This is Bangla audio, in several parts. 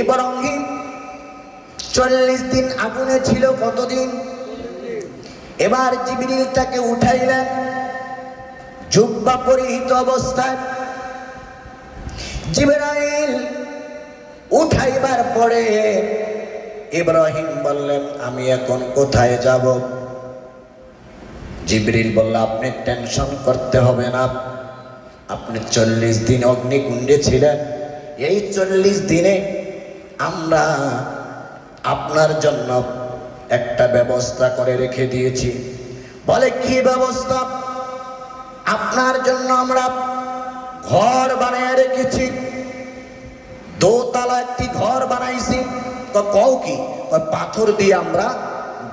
ইব্রাহিম 40 দিন আগুনে ছিল। কতদিন? এবার জিবরিল তাকে উঠাইলেন জুব্বা পরিহিত অবস্থায়। জিবরাইল উঠাইবার পরে ইব্রাহিম বললেন, আমি এখন কোথায় যাব? জিবরিল বলল, আপনি টেনশন করতে হবে না, আপনি 40 দিন অগ্নিকুণ্ডে ছিলেন, এই 40 দিনে আমরা আপনার জন্য একটা ব্যবস্থা করে রেখে দিয়েছি। বলে, কি ব্যবস্থা? আপনার জন্য আমরা ঘর বানিয়ে রেখেছি, দোতলা একটি ঘর বানাইছি। তো কও কি? পাথর দিয়ে আমরা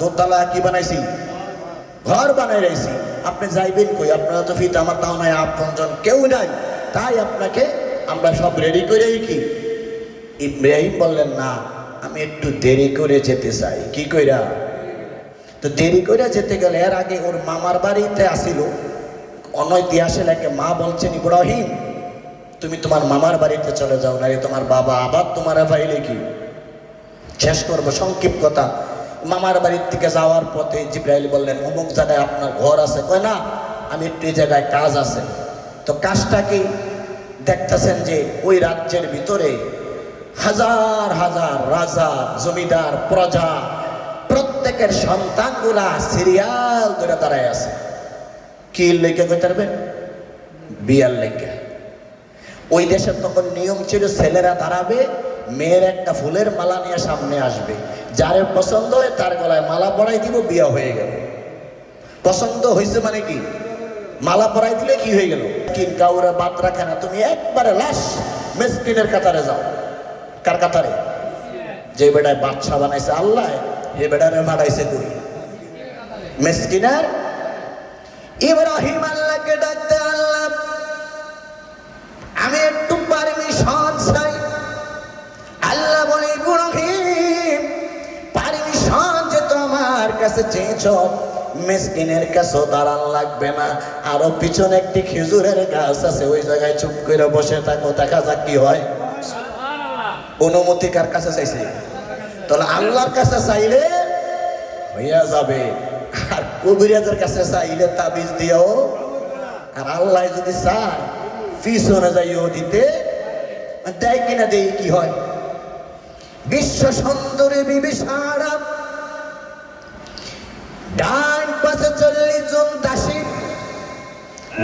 দোতলা কি বানাইছি? ঘর বানাই রয়েছি। আপনি যাইবেন কই? আপনারা তো ফিট আমার তাও নাই, আপনজন কেউ নাই, তাই আপনাকে আমরা সব রেডি করে কি? ইব্রাহিম বললেন, না, আমি একটু দেরি করে যেতে চাই। কি কইরা? তো দেরি করে যেতে গেলে, এর আগে ওর মামার বাড়িতে আসিল, অন্য ইতিহাসে লেখে মা বলছেন, ইব্রাহিম তুমি তোমার মামার বাড়িতে চলে যাও, না তোমার বাবা আবার তোমার ভাইলে কি? শেষ করবো সংক্ষিপ্ত কথা। মামার বাড়ির থেকে যাওয়ার পথে জিবরাইল বললেন, অমুক জায়গায় আপনার ঘর আছে। কয়, না, আমি একটু এই জায়গায় কাজ আছে। তো কাজটা কি? দেখতেছেন যে ওই রাজ্যের ভিতরে হাজার হাজার রাজা, জমিদার, প্রজা, প্রত্যেকের সন্তানগুলা সিরিয়াল ধরে দাঁড়ায় আছে। কি লেখা কইতে পারবেন? বিয়ার লেখা। ওই দেশের তখন নিয়ম ছিল, ছেলেরা দাঁড়াবে, মেয়ের একটা ফুলের মালা নিয়ে সামনে আসবে, যারে পছন্দ হয় তার গলায় মালা পরাই দিব, বিয়া হয়ে গেল। পছন্দ হয়েছে মানে কি? মালা পরাই দিলে কি হয়ে গেল? কিন কাউরে বাদ রাখে না, তুমি একবারে লাশ মেসকিনের কাতারে যাও। কার কাতারে? যে বেটায় বাদশা বানাইছে আল্লাহ, এ বেটারে বানাইছে কই? মেসকিনার। ইব্রাহিম আল্লাহকে ডাকতে, আল্লাহ আমি একটু পারমিশন চাই। আল্লাহ বলে, ইব্রাহিম পারমিশন যে তোমার কাছে চেয়েছ, মিসকিনের কাছে দাঁড়ান লাগবে না। আরো পিছনে একটি খেজুরের গাছ আছে, ওই জায়গায় চুপ করে বসে থাকো, দেখা যাক কি হয়। অনুমতি কার কাছে চাইছে? তাহলে আল্লাহর কাছে চাইলে হইয়া যাবে, আর কবিরাজের কাছে চাইলে তাবিজ দিও। আর আল্লাহ যদি চায় পিছনে যাইও দিতে দেয় কিনা, দেই কি হয়? বিশ্ব সুন্দরী বিবি সারা, ডান পাশে 40 জন দাসী,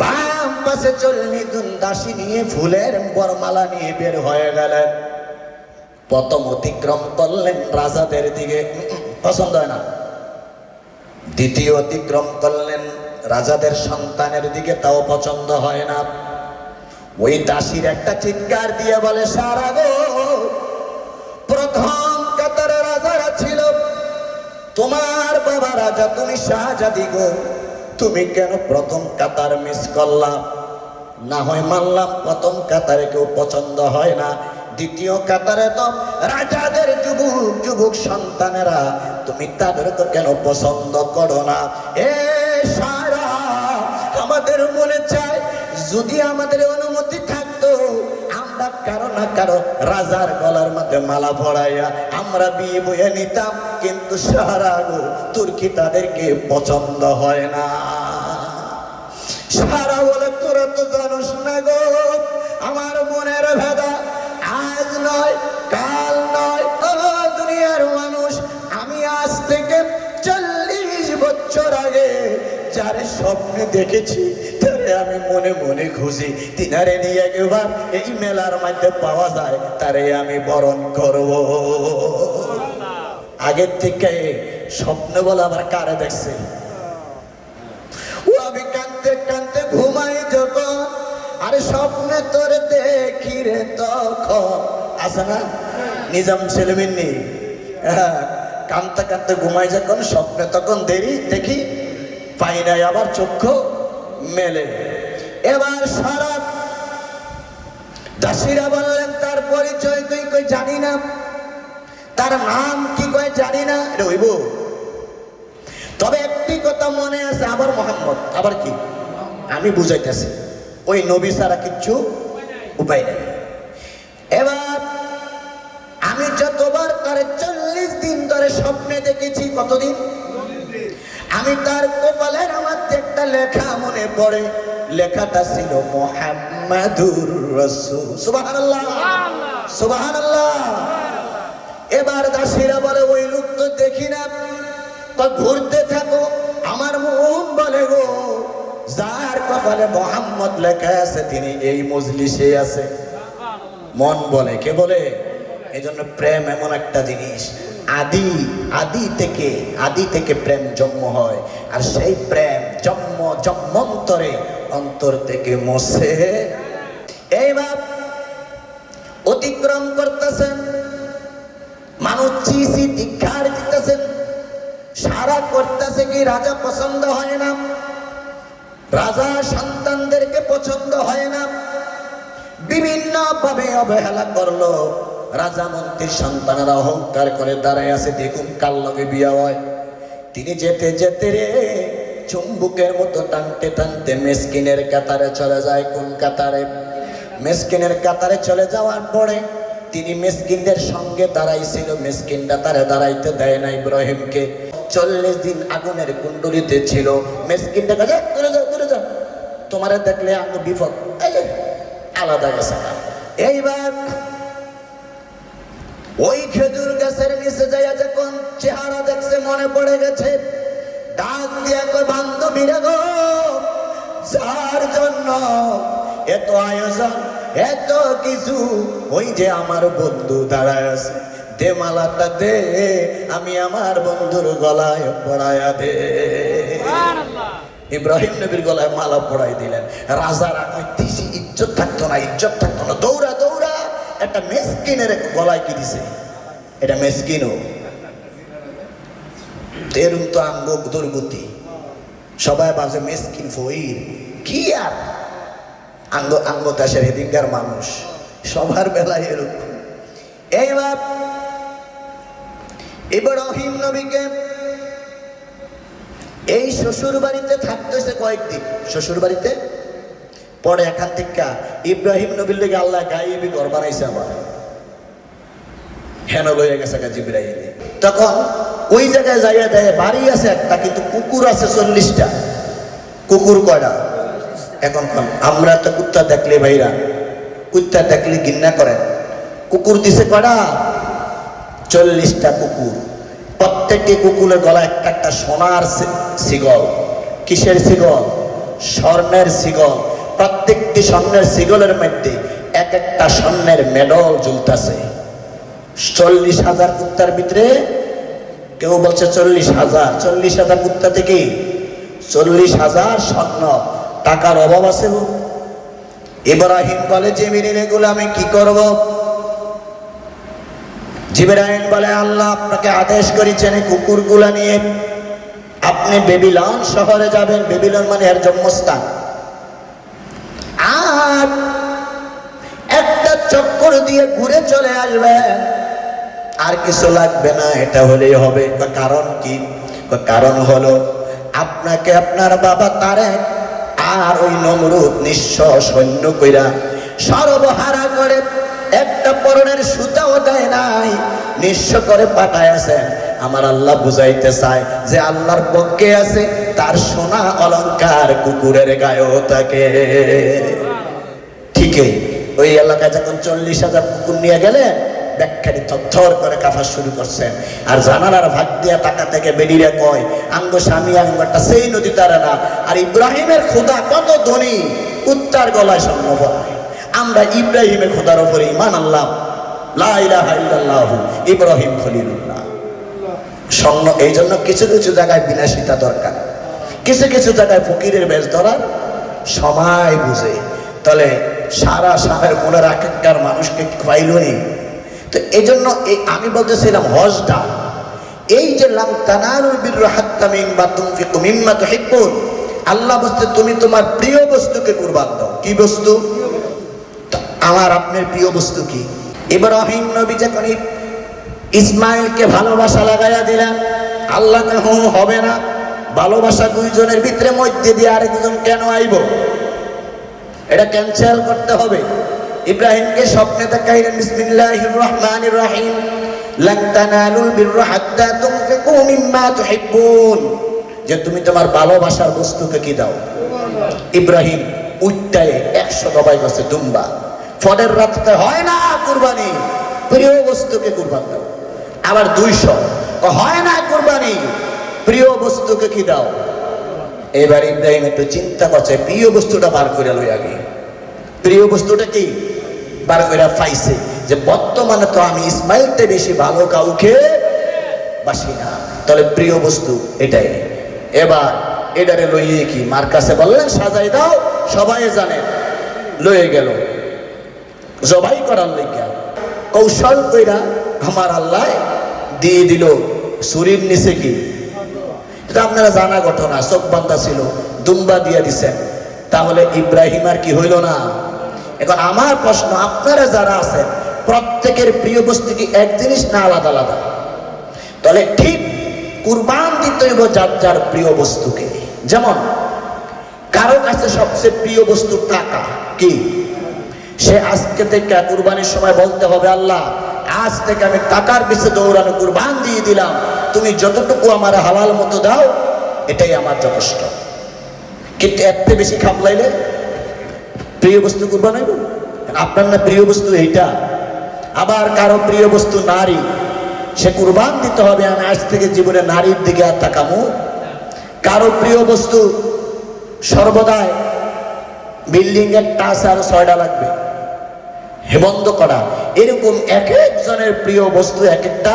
বাম পাশে 40 জন দাসী নিয়ে ফুলের বরমালা নিয়ে বের হয়ে গেলেন। প্রথম অতিক্রম করলেন রাজাদের দিকে, পছন্দ হয় না। দ্বিতীয় অতিক্রম করলেন রাজাদের সন্তানের দিকে, তাও পছন্দ হয় না। ওই দাসীর একটা চিৎকার দিয়ে বলে, সারা গো, প্রথম কাতারে রাজারা ছিল, তোমার বাবা রাজা, তুমি শাহজাদি গো, তুমি কেন প্রথম কাতার মিস করলাম? না হয় মানলাম প্রথম কাতারে কেউ পছন্দ হয় না, দ্বিতীয় কাতারে তো রাজাদের যুবক যুবক সন্তানেরা, তুমি তাদেরকে কেন পছন্দ করো না? এ সারা, আমাদের মনে চায় যদি আমাদের অনুমতি থাকতো, আমরা কারো না কারো রাজার গলার মধ্যে মালা পরাইয়া আমরা বিয়ে বইয়ে নিতাম, কিন্তু সারা গো, তোর কি তাদেরকে পছন্দ হয় না? সারা বলে, তোরা তো জানোস না গো, আমার মনের ভেদা আজ নয়, কাল নয়, ও দুনিয়ার মানুষ, আমি আজ থেকে 40 বছর আগে যারে স্বপ্নে দেখেছি, তারে আমি মনে মনে খুঁজি, তিনারে নিয়ে একবার এই মেলার মধ্যে পাওয়া যায়, তারে আমি বরণ করব। আগের থেকে স্বপ্ন বলে আবার কারে দেখছে? ও আমি কাঁদতে কাঁদতে ঘুমাই যখন, আরে স্বপ্নে তোর দেখি রে তখন, আছে না নিজাম সেলিমিনী, কাঁদতে কাঁদতে ঘুমাই যখন, স্বপ্নে তখন দেরি দেখি, পাই নাই আবার চক্ষু মেলে। এবার সারা দাসীরা বললেন, তার পরিচয় তুই কই? জানি না। তার নাম কি? কয় জানি না। এটা হইব, তবে একটি কথা মনে আছে, আবার মোহাম্মদ। আবার কি? আমি বুঝাইতেছি, ওই নবী ছাড়া কিচ্ছু উপায় নেই। এবার আমি তার 40 দিন ধরে স্বপ্নে দেখেছি। কতদিন? আমি তার কপালের মধ্যে একটা লেখা মনে পড়ে, লেখাটা ছিল মুহাম্মাদুর রাসূল। সুবহানাল্লাহ, সুবহানাল্লাহ। এবার দাসীরা বলে ওই লোক তো দেখি না, তো ঘুরতে থাকো। আমার মন বলে গো, যার কপালে মোহাম্মদ লেখা আছে তিনি এই মজলিসে আছে। মন বলে, কে বলে? এই জন্য প্রেম এমন একটা জিনিস, আদি থেকে প্রেম জন্ম হয়, আর সেই প্রেম জন্মান্তরে অন্তর থেকে মোছে। এইবার অতিক্রম করতেছেন, মানুষ চিসি ধিক্কার দিতেছেন, সারা করতেছে কি রাজা পছন্দ হয় না, রাজা সন্তানদেরকে পছন্দ হয় না, বিভিন্ন ভাবে অবহেলা করলো। রাজা মন্ত্রীর সন্তানেরা অহংকার করে দাঁড়ায় আছে, দেখুন কার লগে বিয়া হয়। তিনি যেতে যেতে রে চুম্বুকের মতো টানতে টানতে মেসকিনের কাতারে চলে যায়। কোন কাতারে? মেসকিনের কাতারে চলে যাওয়ার পরে তিনি মেসকিনদের সঙ্গে দাঁড়াইছিল, মেসকিনরা তারে দাঁড়াইতে দেয় না ইব্রাহিমকে। 40 দিন আগুনের কুণ্ডলিতে ছিল। মেসকিনটা কাছে দূরে যাও, তোমারে দেখলে আমি বিপদ, আলাদা গেছে। এইবার ওই খেজুর গাছের নিচে যাইয়া যখন চেহারা দেখছে, মনে পড়ে গেছে, ডাক দিয়া কই, বান্ধবীরা গো, যার জন্য এত আয়োজন, এত কিছু, ওই যে আমার বন্ধু দাঁড়ায় আছে, দে মালাটা দে, আমি আমার বন্ধুর গলায় পড়ায়া দে। ইব্রাহিম নবীর গলায় মালা পড়াই দিলেন। রাজার দিছি ইজ্জত থাকতো না, দৌড়া একটা মেসকিনের গলায় কি দিছে, এটা মেসকিনও এরম তো আঙ্গ দুর্গতি, সবাই বাজে মেসকিন ফকির কি আর আঙ্গ দেশের এদিনকার মানুষ সবার বেলায় এরকম। এইবার ইব্রাহিম নবীকে এই শ্বশুর বাড়িতে থাকতেছে কয়েকদিন, শ্বশুর বাড়িতে। পরে এখান থেকে ইব্রাহিম নবীর লেগে আল্লাহ গায়েবী ঘর বানাইছে, আবার হেন লইয়া গেছে জিবরাইল। তখন ওই জায়গায় যাইয়া দেয়, বাড়ি আছে একটা, কিন্তু কুকুর আছে 40টা। কুকুর কয়টা? এখন আমরা তো কুত্তা দেখলে ভাইরা, কুত্তা দেখলে ঘৃণা করেন, কুকুর দিছে কয়টা? 40টা কুকুর। প্রত্যেকটি কুকুরের গলা একটা একটা সোনার শিগল। কিসের শিগল? স্বর্ণের শিগল। প্রত্যেকটি স্বর্ণের শিগলের মধ্যে এক একটা স্বর্ণের মেডল ঝুলতেছে। 40,000 কুত্তার ভিতরে কেউ বলছে 40,000, 40,000 কুত্তা থেকে 40,000 স্বর্ণ। টাকার অভাব আছে। ইব্রাহিম বলে, জিবরিল এগুলো আমি কি করব? জিবরাইল বলে, আল্লাহ আপনাকে আদেশ করেছেন এই কুকুরগুলা নিয়ে আপনি বেবিলন শহরে যাবেন। বেবিলন মানে এর জন্মস্থান। আর একটা চক্কর দিয়ে ঘুরে চলে আসবেন, আর কিছু লাগবে না, এটা হলেই হবে। কারণ কি? কারণ হলো আপনাকে আপনার বাবা তারেক আর ওই নমরুদ নিঃস্ব সৈন্য কইরা সর্বহারা করে একটা পরনের সুতাও দেয় নাই, নিঃস্ব করে পাঠায় আছেন। আমার আল্লাহ বুঝাইতে চায় যে আল্লাহর পক্ষে আছে, তার সোনা অলংকার কুকুরের গায়েও থাকে। ঠিকই ওই এলাকায় যখন 40,000 কুকুর নিয়ে গেলেন, ব্যাখ্যাটি থরথর করে কাফা শুরু করছেন। আর জানালার ভাগ দিয়া টাকা থেকে বেরিয়ে কয়, আঙ্গ স্বামী আঙ্গটা সেই নদী তারা না। আর ইব্রাহিমের খোদা কত ধনী, কুত্তার গলায় স্বর্ণ পরায়। আমরা ইব্রাহিমের খোদার উপরে ঈমান আনলাম, লা ইলাহা ইল্লাল্লাহু ইব্রাহিম খলিলুল্লাহ। স্বর্ণ এই জন্য কিছু কিছু জায়গায় বিলাসিতা দরকার, কিছু কিছু জায়গায় ফকিরের বেশ ধরার সময় বুঝে। তাহলে সারা সাহের মনের একেকটার মানুষকে পাইলই। তো এই জন্য আমি বলতেছিলাম হজটা, এই যে লাম তানালুল বিররা হাত্তা মিম্মা তুনফিকু মিম্মা তুহিব্বুন, আল্লাহ বলতে তুমি তোমার প্রিয় বস্তুকে কুরবান দাও। কি বস্তু? আমার আপনার প্রিয় বস্তু কি? ইব্রাহিম নবী যখন ইসমাইলকে ভালোবাসা লাগাইয়া দিলেন, আল্লাহ হবে না, ভালোবাসা দুইজনের ভিতরে মধ্যে দিয়ে আরেকজন কেন আইব? এটা ক্যান্সেল করতে হবে। ইব্রাহিমকে স্বপ্নে দেখাইলেন, বিসমিল্লাহির রহমানির রহিম, লান তানালুল বিররা হাত্তা তুনফিকু মিম্মা তুহিব্বুন, যে তুমি তোমার ভালোবাসার বস্তুকে কি দাও। ইব্রাহিম উটটায় 100 জবাই করছে দুম্বা, ফজরের রাতে হয় না কুরবানি, প্রিয় বস্তুকে কুরবান দাও। আবার 200 হয় না কুরবানি, প্রিয় বস্তুকে কি দাও। এবার ইব্রাহিম একটু চিন্তা করছে, প্রিয় বস্তুটা বার করে লই আগে। প্রিয় বস্তুটা কি বার করে পাইছে যে বর্তমানে তো আমি ইসমাইলতে বেশি ভালো কাউকে বাসি না, তাহলে প্রিয় বস্তু এটাই। এবার এটারে লইয়ে কি মার কাছে বললেন সাজাই দাও, সবাই জানে, লয়ে গেল জবাই করার লইয়া। কৌশল কইরা আমার আল্লাহ দিয়ে দিল ছুরির নিচে কি, এটা আপনারা জানা ঘটনা, চোখ বান্ধা ছিল, দুম্বা দিয়ে দিছেন। তাহলে ইব্রাহিম আর কি হইল না। এখন আমার প্রশ্ন, আপনারা যারা আছেন প্রত্যেকের প্রিয় বস্তু কি এক জিনিস না আলাদা আলাদা? তাহলে ঠিক কুরবান দিতে হইব যার যার প্রিয় বস্তুকে। যেমন কারো কাছে সবচেয়ে প্রিয় বস্তু টাকা, কি সে আজকে থেকে কুরবানির সময় বলতে হবে আল্লাহ আজ থেকে আমি টাকার পিছে দৌড়ানো কুরবান দিয়ে দিলাম, তুমি যতটুকু আমার হালাল মতো দাও এটাই আমার যথেষ্ট। কিন্তু এত বেশি খাপলাইলে প্রিয় বস্তু কুরবান হইব? আপনার না প্রিয় বস্তু এইটা। আবার কারো প্রিয় বস্তু নারী, সে কুরবান দিতে হবে আমি আজ থেকে জীবনে নারীর দিকে আর তাকামু। কারো প্রিয় বস্তু সর্বদাই বিল্ডিং এর টাচ আর 6টা লাগবে, হেবন্ধ করা। এরকম এক একজনের প্রিয় বস্তু এক একটা।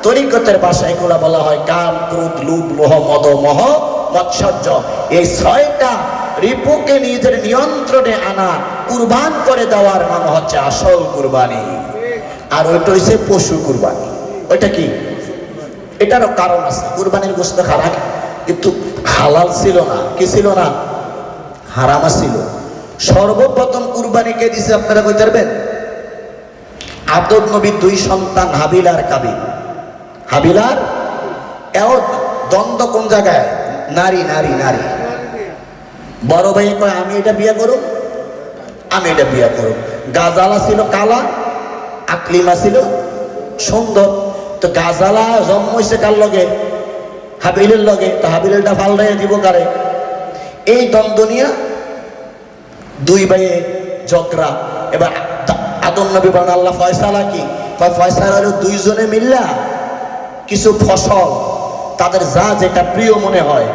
তরিকতের ভাষায় এগুলা বলা হয় কাম, ক্রোধ, লোভ, মোহ, মদ, মোহ, মৎসর্য। এই 6টা রিপুকে নিজের নিয়ন্ত্রণে আনা, কুরবান করে দেওয়ার নাম হচ্ছে আসল কুরবানি। আর ওইটা হচ্ছে পশু কুরবানি। ওইটা কি, এটারও কারণ আছে। কুরবানির গোশত খারাপ, কিন্তু হালাল ছিল না। কি ছিল না? হারাম ছিল। সর্বপ্রথম কুরবানি কে দিছে আপনারা কইতে পারবেন? আদম নবীর 2 সন্তান হাবিল আর কাবিল। হাবিল আর দ্বন্দ্ব কোন জায়গায়? নারী নারী নারী। বড় ভাই কয় আমি এটা বিয়ে করব, আমি এটা বিয়ে করব। গাজালা ছিল কালা, আকলিমা ছিল সুন্দর। তো গাজালা জন্ম হয়েছে কার লগে? হাবিলের লগে। তো হাবিলটা ফালদাইয়া দিব কারে? এই দ্বন্দ্ব নিয়ে 2 ভাইয়ে ঝগড়া। এবার আদম নবী বলেন আল্লাহ ফয়সালা কি? ফয়সালা হলো 2 জনে মিল্লা কিছু ফসল তাদের যা যেটা প্রিয় মনে হয়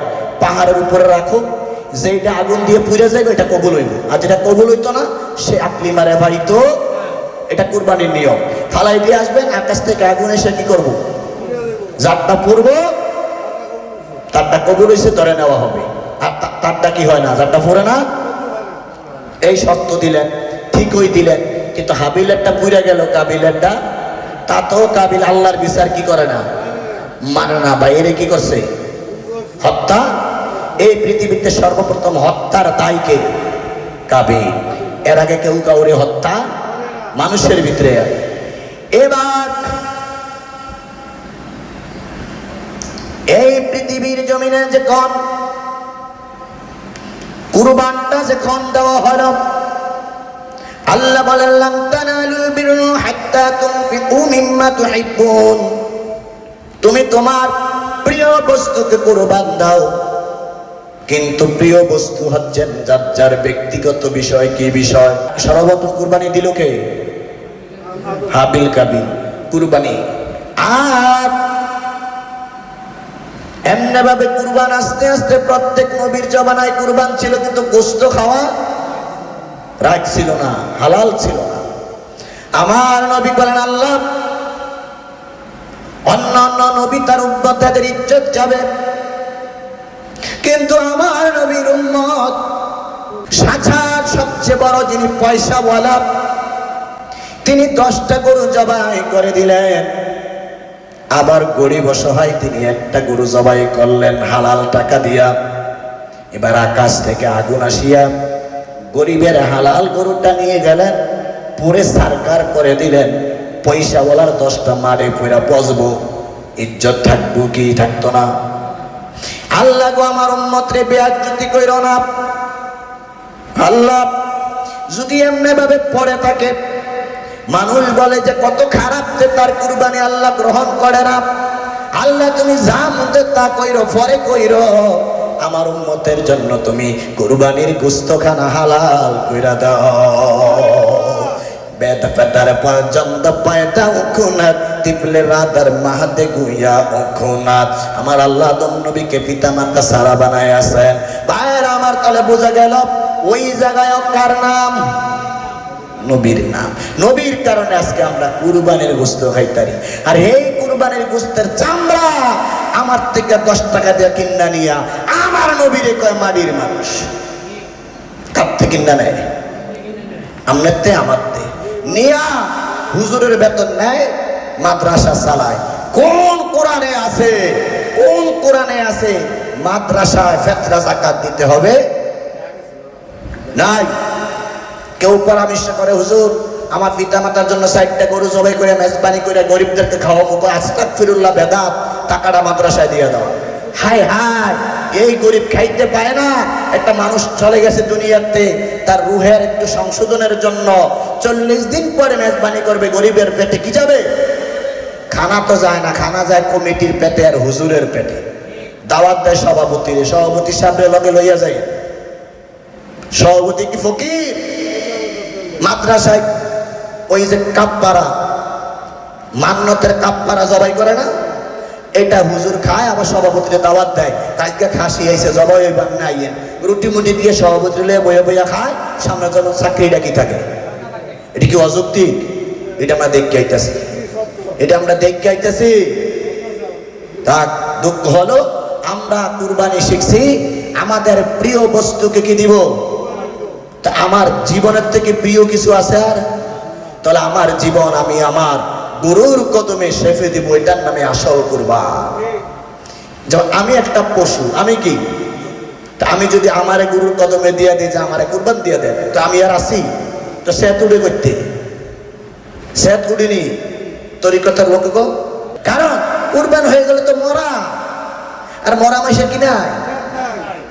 পাহাড়ের উপরে রাখো, যেটা আগুন দিয়ে পুড়ে যাবে এটা কবুল হইব, আর যেটা কবুল হইতো না সে আকলি মারে ভাইতো। এটা কুরবানির নিয়ম। ফালাই দিয়ে আসবেন, আকাশ থেকে আগুন এসে কি করবো? যারটা পড়বো তারটা কবুল হইছে ধরে নেওয়া হবে, আর তারটা কি হয় না, যারটা পড়ে না। এই শর্ত দিলেন, ঠিকই দিলেন। কিন্তু হাবিলেরটা পুড়ে গেল, কাবিলেরটা তাতেও কাবিল আল্লাহর বিচার কি করে না, মানে না। ভাই এরে কি করছে? হত্যা। এই পৃথিবীতে সর্বপ্রথম হত্যার দায়কে কাবিল। এর আগে কেউ কাউরে হত্যা মানুষের ভিতরে। এবার এই পৃথিবীর জমিনে যখন কুরবানটা যখন দেওয়া হলো, আল্লাহ বলেন লান তানালুল বিররা হাত্তা তুনফিকু মিম্মা তুহিব্বুন, তুমি তোমার প্রিয় বস্তুকে কুরবান দাও। কিন্তু প্রিয় বস্তু হচ্ছেন যার যার ব্যক্তিগত বিষয়। কি বিষয়? সর্বপ্রথম কুরবানি দিল কে? হাবিল কাবিল কুরবানি। আর এমনি ভাবে কুরবান আস্তে আস্তে প্রত্যেক নবীর জমানায় কুরবান ছিল, কিন্তু গোশত খাওয়া রাগ ছিল না, হালাল ছিল না। আমার নবী বলেন আল্লাহ অন্যান্য নবী তার উম্মতদের ইজ্জত যাবে, কিন্তু আমার নবীর উম্মত সাজার সবচেয়ে বড় যিনি পয়সাওয়ালা, তিনি 10টা গরু জবাই করে দিলেন। আবার গরিব অসহায় তিনি একটা গরু জবাই করলেন হালাল টাকা দিয়া। এবার আকাশ থেকে আগুন আসিয়া গরিবের হালাল গরুটা নিয়ে গেলেন, পুরে সারকার করে দিলেন। পয়সাওয়ালার 10টা মারে পয়রা বসবো, ইজ্জত থাকবো কি থাকতো না? আল্লাহ গো আমার উম্মত রে বেয়াজ্জতি কইরো না। আল্লাহ যদি এমনি ভাবে পড়ে থাকে মানুষ বলে যে কত খারাপ যে তার কুরবানি আল্লাহ গ্রহণ করে না। আল্লাহ তুমি যা মধ্যে তা কইরো, পরে কইরো আমার উম্মতের জন্য তুমি কুরবানির গোশতখানা হালাল কইরা দাও। বেদ ফেতার পর্যন্ত পয়দা উখুনাত টিপলে রাদার মাহাদে গুইয়া উখুনাত। আমার আল্লাহ দম নবীকে পিতা মাতা সারা বানায় আছেন। ভাইয়ের আমার তাহলে বোঝা গেল ওই জায়গায় কার নাম? নবীর নাম। নবীর কারণে আজকে আমরা কুরবানির গোশত খাইতারি। আর এই কুরবানির গোশতের চামড়া আমার থেকে 10 টাকা দিয়ে কিনা নিয়া আমার নবীরে কয় মাটির মানুষ। কার থেকে কিনা নেয়? আমনেতে আমারতে নিয়া হুজুরের বেতন নেয়, মাদ্রাসা চালায়। কোন কোরআনে আছে, কোন কোরআনে আছে মাদ্রাসায় ফিতরা যাকাত দিতে হবে? নাই। কেউ পরামর্শ করে হুজুর আমার পিতা মাতার জন্য 60টা গরু জবাই করে মেজবানি করে গরিবদেরকে খাওয়াবো, আস্তাগফিরুল্লাহ, বেদাত, টাকাটা মাদ্রাসায় দিয়ে দাও। হায় হায়, এই গরিব খাইতে পায় না। একটা মানুষ চলে গেছে দুনিয়াতে, তার রুহের একটু সংশোধনের জন্য 40 দিন পরে মেজবানি করবে, গরিবের পেটে কি যাবে? খানা তো যায় না, খানা যায় কমিটির পেটে আর হুজুরের পেটে। দাওয়াত দেয় সভাপতির, সভাপতি সাহেবের লগে লইয়া যায়। সভাপতি কি ফকির? মাদ্রাসায় ওই যে কাপ্পারা, মান্নতের কাপ্পারা জবাই করে না, এটা হুজুর খায়, আবার সভাপতিকে দাওয়াত দেয়। কালকে খাসি আইছে, জবাই হইবার না আইয়েন, রুটি মুটি দিয়ে সভাপতি লিয়ে বইয়া বইয়া খায়, সামনে যেন চাকরিটা কি থাকে। এটা কি অযৌক্তিক? এটা আমরা দেখতে আইতেছি, এটা আমরা দেখতে আইতেছি। তাক দুঃখ হলো আমরা কুরবানি শিখছি, আমাদের প্রিয় বস্তুকে কি দিব? তা আমার জীবনের থেকে প্রিয় কিছু আছে আর? তাহলে আমার জীবন আমি আমার গুরুর কদমে শেফে দিব, এটার নামে আসল কুরবান। যেমন আমি একটা পশু, আমি কি? তা আমি যদি আমারে গুরুর কদমে দিয়ে দিই যে আমারে কুরবান দিয়ে দেন, তো আমি আর আসি? তো সে তুড়ে করতে সে তুড়িনি তরিকতার লোক গো। কারণ কুরবান হয়ে গেলে তো মরা, আর মরা মাসে কি নাই?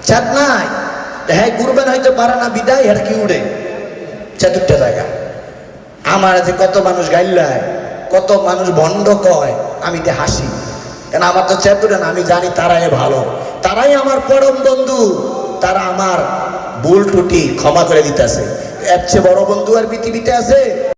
ছাদ নাই। হ্যাঁ, কুরবান হইতে পারে না বিদায়, আর কি উড়ে 4টা জায়গা। আমার যে কত মানুষ গাইল্লায়, কত মানুষ ভণ্ড কয়, আমি তে হাসি, কেন আমার তো চেতুরে না। আমি জানি তারাই ভালো, তারাই আমার পরম বন্ধু, তারা আমার ভুল ত্রুটি ক্ষমা করে দিতেছে। এর চেয়ে বড় বন্ধু আর পৃথিবীতে আছে?